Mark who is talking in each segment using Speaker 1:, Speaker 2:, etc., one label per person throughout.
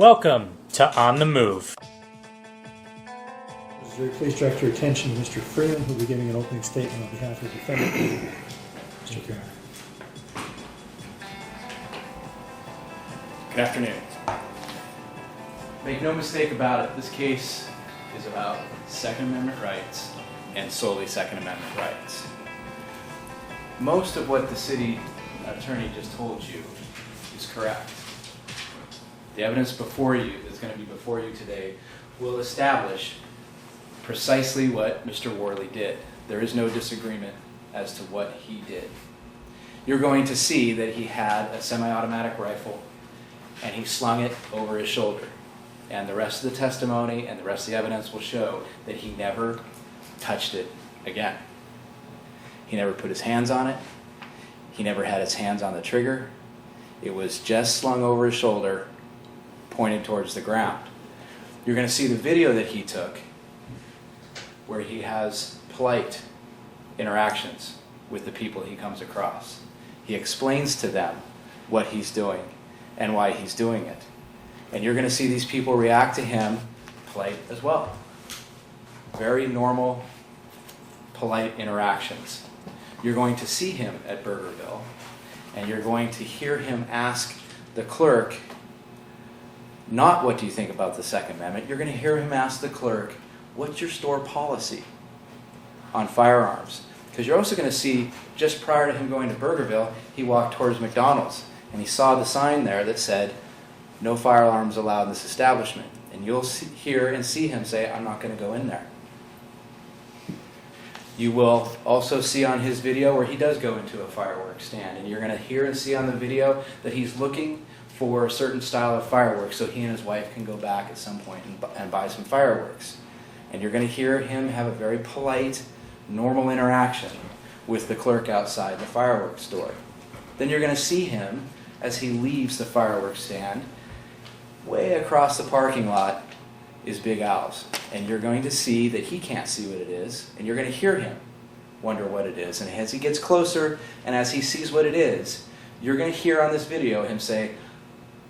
Speaker 1: Welcome to On the Move.
Speaker 2: Please direct your attention to Mr. Freeman, who will be giving an opening statement on behalf of the defendant. Mr. Freeman.
Speaker 3: Good afternoon. Make no mistake about it, this case is about Second Amendment rights and solely Second Amendment rights. Most of what the city attorney just told you is correct. The evidence before you, that's going to be before you today, will establish precisely what Mr. Worley did. There is no disagreement as to what he did. You're going to see that he had a semi-automatic rifle and he slung it over his shoulder. And the rest of the testimony and the rest of the evidence will show that he never touched it again. He never put his hands on it. He never had his hands on the trigger. It was just slung over his shoulder, pointed towards the ground. You're going to see the video that he took where he has polite interactions with the people he comes across. He explains to them what he's doing and why he's doing it. And you're going to see these people react to him polite as well. Very normal, polite interactions. You're going to see him at Burgerville, and you're going to hear him ask the clerk, not what do you think about the Second Amendment, you're going to hear him ask the clerk, what's your store policy on firearms? Because you're also going to see, just prior to him going to Burgerville, he walked towards McDonald's, and he saw the sign there that said, no firearms allowed in this establishment. And you'll hear and see him say, I'm not going to go in there. You will also see on his video where he does go into a fireworks stand, and you're going to hear and see on the video that he's looking for a certain style of fireworks so he and his wife can go back at some point and buy some fireworks. And you're going to hear him have a very polite, normal interaction with the clerk outside the fireworks store. Then you're going to see him as he leaves the fireworks stand. Way across the parking lot is Big Al's. And you're going to see that he can't see what it is, and you're going to hear him wonder what it is. And as he gets closer and as he sees what it is, you're going to hear on this video him say,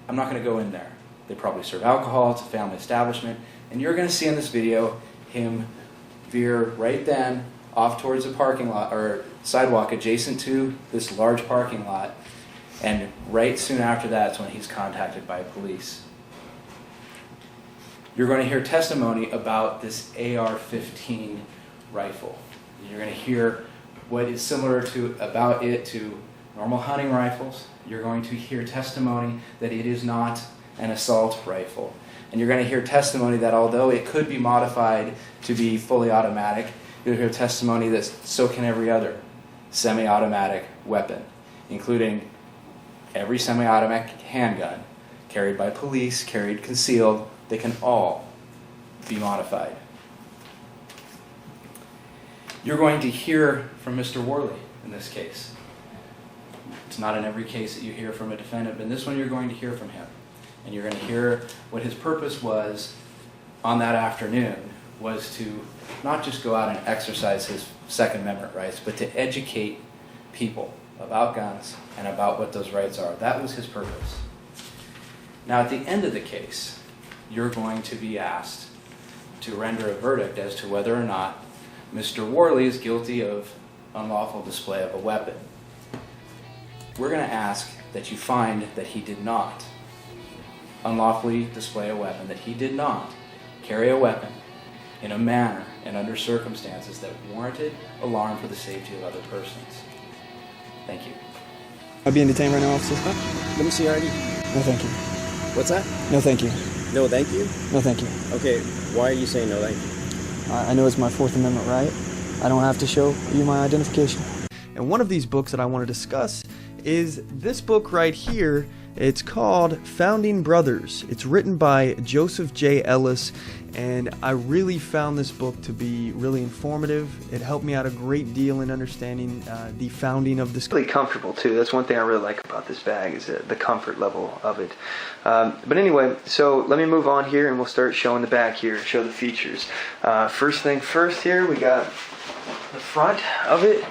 Speaker 3: I'm not going to go in there. They probably serve alcohol, it's a family establishment. And you're going to see in this video him veer right then off towards a parking lot or sidewalk adjacent to this large parking lot. And right soon after that is when he's contacted by police. You're going to hear testimony about this AR-15 rifle. You're going to hear what is similar about it to normal hunting rifles. You're going to hear testimony that it is not an assault rifle. And you're going to hear testimony that although it could be modified to be fully automatic, you'll hear testimony that so can every other semi-automatic weapon, including every semi-automatic handgun carried by police, carried concealed. They can all be modified. You're going to hear from Mr. Worley in this case. It's not in every case that you hear from a defendant, but in this one you're going to hear from him. And you're going to hear what his purpose was on that afternoon was to not just go out and exercise his Second Amendment rights, but to educate people about guns and about what those rights are. That was his purpose. Now at the end of the case, you're going to be asked to render a verdict as to whether or not Mr. Worley is guilty of unlawful display of a weapon. We're going to ask that you find that he did not unlawfully display a weapon, that he did not carry a weapon in a manner and under circumstances that warranted alarm for the safety of other persons. Thank you.
Speaker 4: I'll be detained right now, officer.
Speaker 5: Let me see your ID.
Speaker 4: No, thank you.
Speaker 5: What's that?
Speaker 4: No, thank you.
Speaker 5: No, thank you?
Speaker 4: No, thank you.
Speaker 5: Okay, why are you saying no, thank you?
Speaker 4: I know it's my Fourth Amendment right. I don't have to show you my identification.
Speaker 6: And one of these books that I want to discuss is this book right here. It's called Founding Brothers. It's written by Joseph J. Ellis, and I really found this book to be really informative. It helped me out a great deal in understanding the founding of this. Really comfortable too. That's one thing I really like about this bag is the comfort level of it. But anyway, so let me move on here and we'll start showing the back here, show the features. First thing first here, we got the front of it.